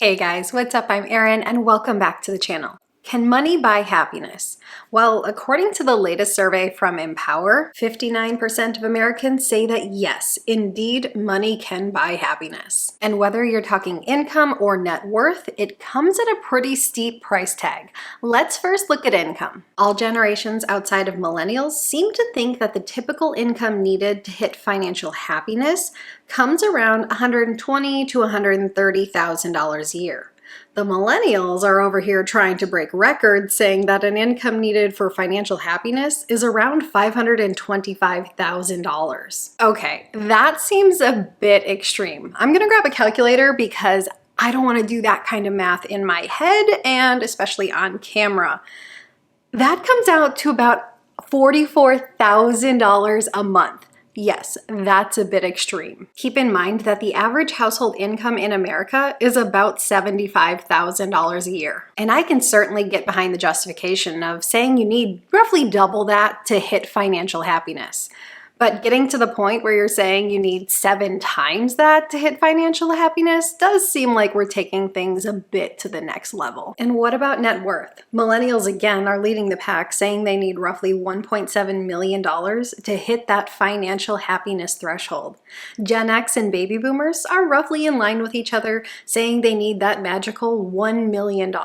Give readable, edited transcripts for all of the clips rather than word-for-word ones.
Hey guys, what's up? I'm Erin and welcome back to the channel. Can money buy happiness? Well, according to the latest survey from Empower, 59% of Americans say that yes, indeed, money can buy happiness. And whether you're talking income or net worth, it comes at a pretty steep price tag. Let's first look at income. All generations outside of millennials seem to think that the typical income needed to hit financial happiness comes around $120,000 to $130,000 a year. The millennials are over here trying to break records, saying that an income needed for financial happiness is around $525,000. Okay, that seems a bit extreme. I'm gonna grab a calculator because I don't want to do that kind of math in my head and especially on camera. That comes out to about $44,000 a month. Yes, that's a bit extreme. Keep in mind that the average household income in America is about $75,000 a year. And I can certainly get behind the justification of saying you need roughly double that to hit financial happiness. But getting to the point where you're saying you need 7 times that to hit financial happiness does seem like we're taking things a bit to the next level. And what about net worth? Millennials again are leading the pack, saying they need roughly $1.7 million to hit that financial happiness threshold. Gen X and baby boomers are roughly in line with each other, saying they need that magical $1 million.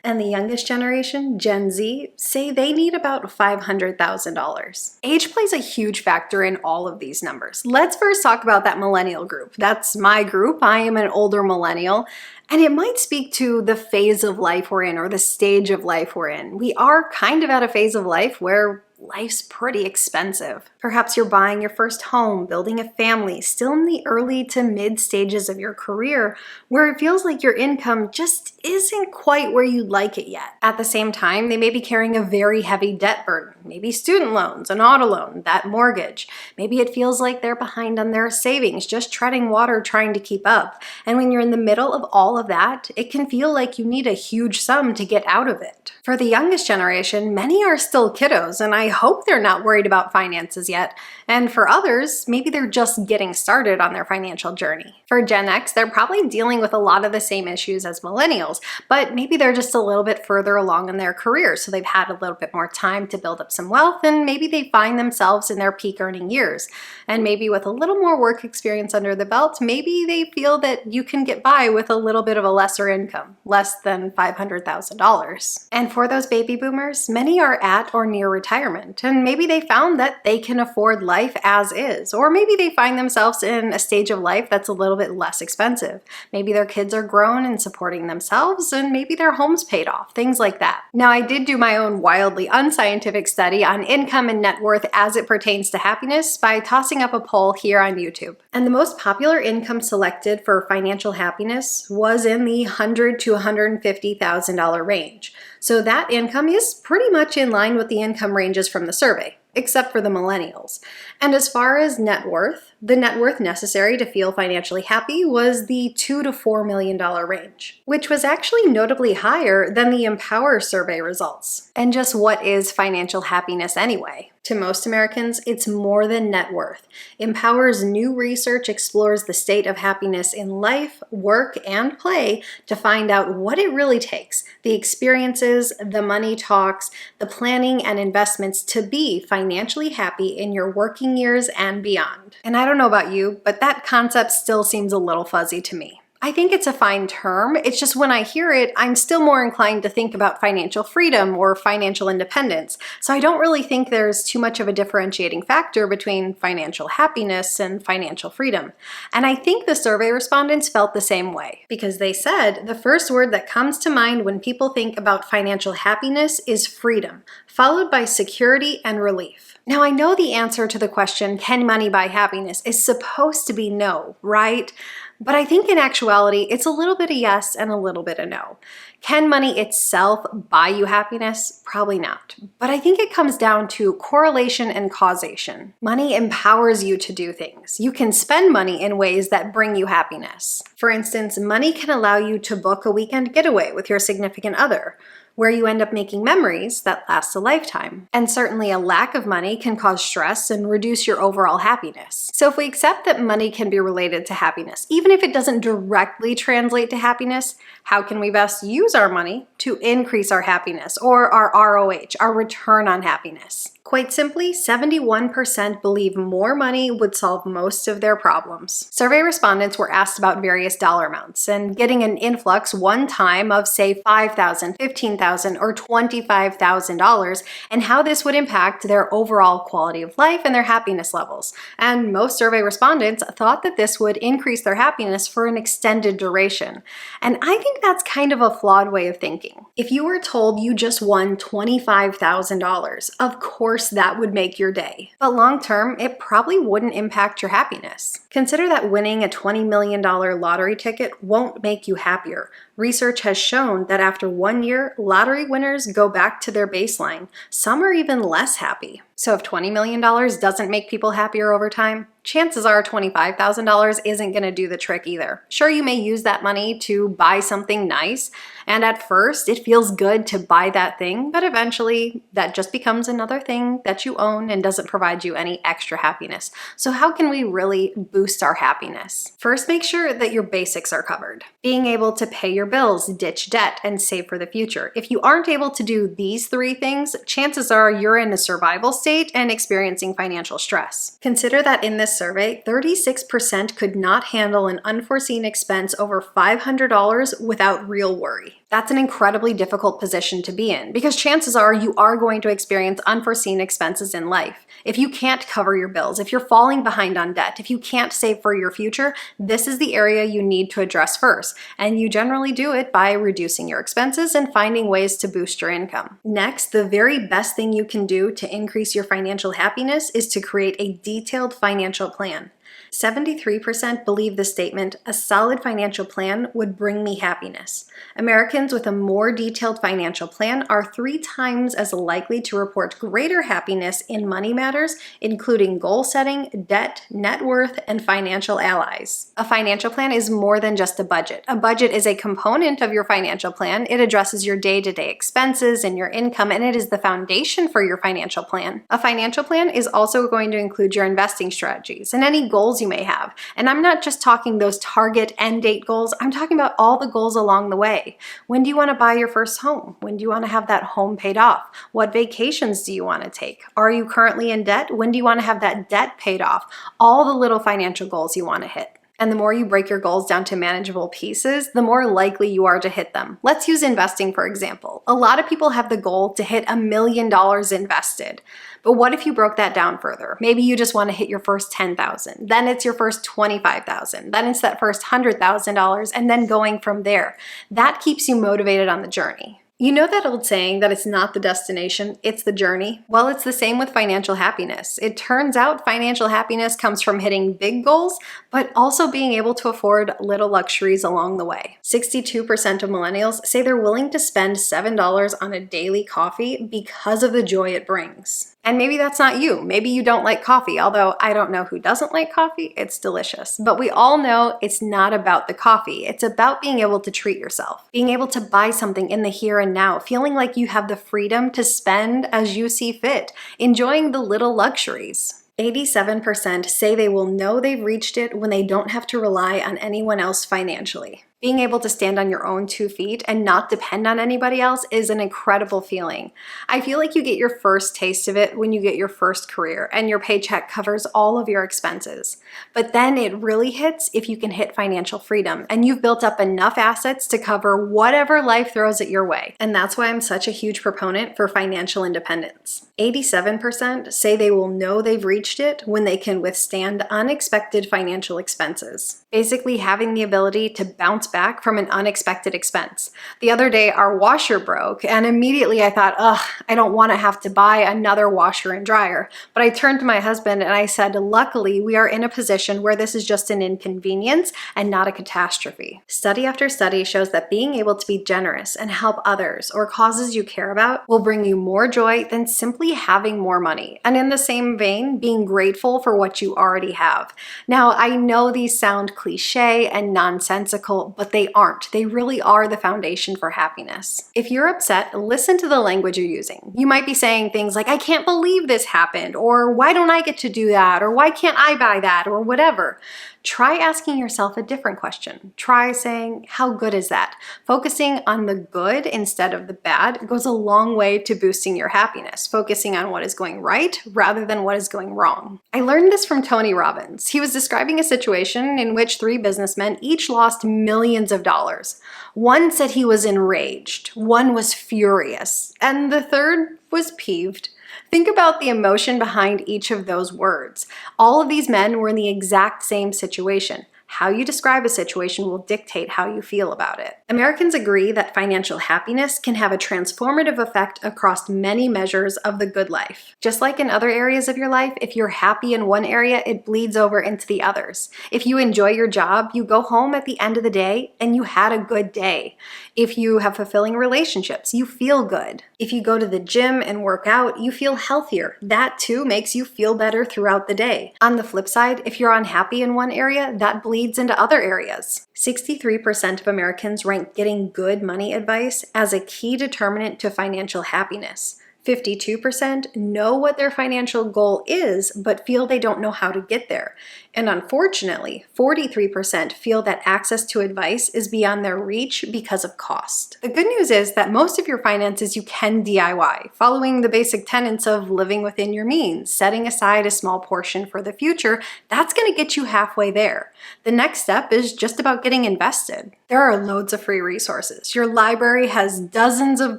And the youngest generation, Gen Z, say they need about $500,000. Age plays a huge factor in all of these numbers. Let's first talk about that millennial group. That's my group. I am an older millennial, and it might speak to the phase of life we're in or the stage of life we're in. We are kind of at a phase of life where life's pretty expensive. Perhaps you're buying your first home, building a family, still in the early to mid stages of your career, where it feels like your income just isn't quite where you'd like it yet. At the same time, they may be carrying a very heavy debt burden, maybe student loans, an auto loan, that mortgage. Maybe it feels like they're behind on their savings, just treading water trying to keep up. And when you're in the middle of all of that, it can feel like you need a huge sum to get out of it. For the youngest generation, many are still kiddos, and I hope they're not worried about finances yet. And for others, maybe they're just getting started on their financial journey. For Gen X, they're probably dealing with a lot of the same issues as millennials, but maybe they're just a little bit further along in their career, so they've had a little bit more time to build up some wealth, and maybe they find themselves in their peak earning years. And maybe with a little more work experience under the belt, maybe they feel that you can get by with a little bit of a lesser income, less than $500,000. And for those baby boomers, many are at or near retirement, and maybe they found that they can afford life as is, or maybe they find themselves in a stage of life that's a little bit less expensive. Maybe their kids are grown and supporting themselves, and maybe their home's paid off, things like that. Now, I did do my own wildly unscientific study on income and net worth as it pertains to happiness by tossing up a poll here on YouTube. And the most popular income selected for financial happiness was in the $100,000 to $150,000 range. So that income is pretty much in line with the income ranges from the survey, except for the millennials. And as far as net worth, the net worth necessary to feel financially happy was the $2 to $4 million range, which was actually notably higher than the Empower survey results. And just what is financial happiness anyway? To most Americans, it's more than net worth. Empower's new research explores the state of happiness in life, work, and play to find out what it really takes, the experiences, the money talks, the planning and investments to be financially happy in your working years and beyond. And I don't know about you, but that concept still seems a little fuzzy to me. I think it's a fine term. It's just when I hear it, I'm still more inclined to think about financial freedom or financial independence. So I don't really think there's too much of a differentiating factor between financial happiness and financial freedom. And I think the survey respondents felt the same way, because they said the first word that comes to mind when people think about financial happiness is freedom, followed by security and relief. Now, I know the answer to the question, can money buy happiness, is supposed to be no, right? But I think in actuality, it's a little bit of yes and a little bit of no. Can money itself buy you happiness? Probably not. But I think it comes down to correlation and causation. Money empowers you to do things. You can spend money in ways that bring you happiness. For instance, money can allow you to book a weekend getaway with your significant other, where you end up making memories that last a lifetime. And certainly a lack of money can cause stress and reduce your overall happiness. So if we accept that money can be related to happiness, even if it doesn't directly translate to happiness, how can we best use our money to increase our happiness, or our ROH, our return on happiness? Quite simply, 71% believe more money would solve most of their problems. Survey respondents were asked about various dollar amounts, and getting an influx one time of say $5,000, $15,000, or $25,000, and how this would impact their overall quality of life and their happiness levels. And most survey respondents thought that this would increase their happiness for an extended duration. And I think that's kind of a flawed way of thinking. If you were told you just won $25,000, of course that would make your day. But long term, it probably wouldn't impact your happiness. Consider that winning a $20 million lottery ticket won't make you happier. Research has shown that after 1 year, lottery winners go back to their baseline. Some are even less happy. So if $20 million doesn't make people happier over time, chances are $25,000 isn't going to do the trick either. Sure, you may use that money to buy something nice, and at first it feels good to buy that thing, but eventually that just becomes another thing that you own and doesn't provide you any extra happiness. So how can we really boost our happiness? First, make sure that your basics are covered. Being able to pay your bills, ditch debt, and save for the future. If you aren't able to do these three things, chances are you're in a survival state and experiencing financial stress. Consider that in this survey, 36% could not handle an unforeseen expense over $500 without real worry. That's an incredibly difficult position to be in, because chances are you are going to experience unforeseen expenses in life. If you can't cover your bills, if you're falling behind on debt, if you can't save for your future, this is the area you need to address first. And you generally do it by reducing your expenses and finding ways to boost your income. Next, the very best thing you can do to increase your financial happiness is to create a detailed financial plan. 73% believe the statement, "A solid financial plan would bring me happiness." Americans with a more detailed financial plan are 3 times as likely to report greater happiness in money matters, including goal setting, debt, net worth, and financial allies. A financial plan is more than just a budget. A budget is a component of your financial plan. It addresses your day-to-day expenses and your income, and it is the foundation for your financial plan. A financial plan is also going to include your investing strategies and any goals you may have. And I'm not just talking those target end date goals, I'm talking about all the goals along the way. When do you want to buy your first home? When do you want to have that home paid off? What vacations do you want to take? Are you currently in debt? When do you want to have that debt paid off? All the little financial goals you want to hit. And the more you break your goals down to manageable pieces, the more likely you are to hit them. Let's use investing, for example. A lot of people have the goal to hit $1 million invested. But what if you broke that down further? Maybe you just want to hit your first $10,000, then it's your first $25,000, then it's that first $100,000, and then going from there. That keeps you motivated on the journey. You know that old saying that it's not the destination, it's the journey? Well, it's the same with financial happiness. It turns out financial happiness comes from hitting big goals, but also being able to afford little luxuries along the way. 62% of millennials say they're willing to spend $7 on a daily coffee because of the joy it brings. And maybe that's not you. Maybe you don't like coffee, although I don't know who doesn't like coffee. It's delicious. But we all know it's not about the coffee. It's about being able to treat yourself, being able to buy something in the here and now, feeling like you have the freedom to spend as you see fit, enjoying the little luxuries. 87% say they will know they've reached it when they don't have to rely on anyone else financially. Being able to stand on your own 2 feet and not depend on anybody else is an incredible feeling. I feel like you get your first taste of it when you get your first career and your paycheck covers all of your expenses. But then it really hits if you can hit financial freedom and you've built up enough assets to cover whatever life throws at your way. And that's why I'm such a huge proponent for financial independence. 87% say they will know they've reached it when they can withstand unexpected financial expenses. Basically having the ability to bounce back from an unexpected expense. The other day, our washer broke, and immediately I thought, I don't want to have to buy another washer and dryer. But I turned to my husband and I said, luckily, we are in a position where this is just an inconvenience and not a catastrophe. Study after study shows that being able to be generous and help others or causes you care about will bring you more joy than simply having more money. And in the same vein, being grateful for what you already have. Now, I know these sound cliche and nonsensical, but they aren't. They really are the foundation for happiness. If you're upset, listen to the language you're using. You might be saying things like, I can't believe this happened, or why don't I get to do that, or why can't I buy that, or whatever. Try asking yourself a different question. Try saying, how good is that? Focusing on the good instead of the bad goes a long way to boosting your happiness, focusing on what is going right rather than what is going wrong. I learned this from Tony Robbins. He was describing a situation in which 3 businessmen each lost millions of dollars. One said he was enraged, one was furious, and the third was peeved. Think about the emotion behind each of those words. All of these men were in the exact same situation. How you describe a situation will dictate how you feel about it. Americans agree that financial happiness can have a transformative effect across many measures of the good life. Just like in other areas of your life, if you're happy in one area, it bleeds over into the others. If you enjoy your job, you go home at the end of the day and you had a good day. If you have fulfilling relationships, you feel good. If you go to the gym and work out, you feel healthier. That too makes you feel better throughout the day. On the flip side, if you're unhappy in one area, that bleeds into other areas. 63% of Americans rank getting good money advice as a key determinant to financial happiness. 52% know what their financial goal is, but feel they don't know how to get there. And unfortunately, 43% feel that access to advice is beyond their reach because of cost. The good news is that most of your finances you can DIY, following the basic tenets of living within your means, setting aside a small portion for the future. That's going to get you halfway there. The next step is just about getting invested. There are loads of free resources. Your library has dozens of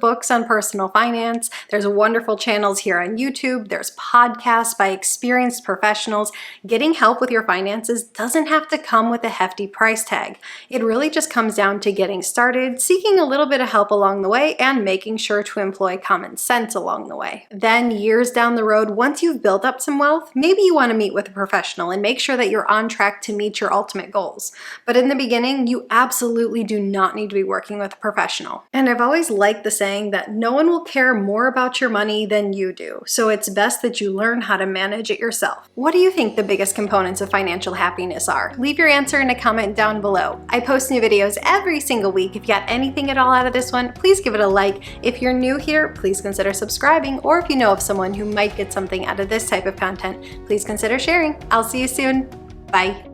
books on personal finance. There's wonderful channels here on YouTube. There's podcasts by experienced professionals. Getting help with your finances doesn't have to come with a hefty price tag. It really just comes down to getting started, seeking a little bit of help along the way, and making sure to employ common sense along the way. Then years down the road, once you've built up some wealth, maybe you want to meet with a professional and make sure that you're on track to meet your ultimate goals. But in the beginning, you absolutely do not need to be working with a professional. And I've always liked the saying that no one will care more about your money than you do, so it's best that you learn how to manage it yourself. What do you think the biggest components of financial happiness are? Leave your answer in a comment down below. I post new videos every single week. If you got anything at all out of this one, please give it a like. If you're new here, please consider subscribing, or if you know of someone who might get something out of this type of content, please consider sharing. I'll see you soon. Bye.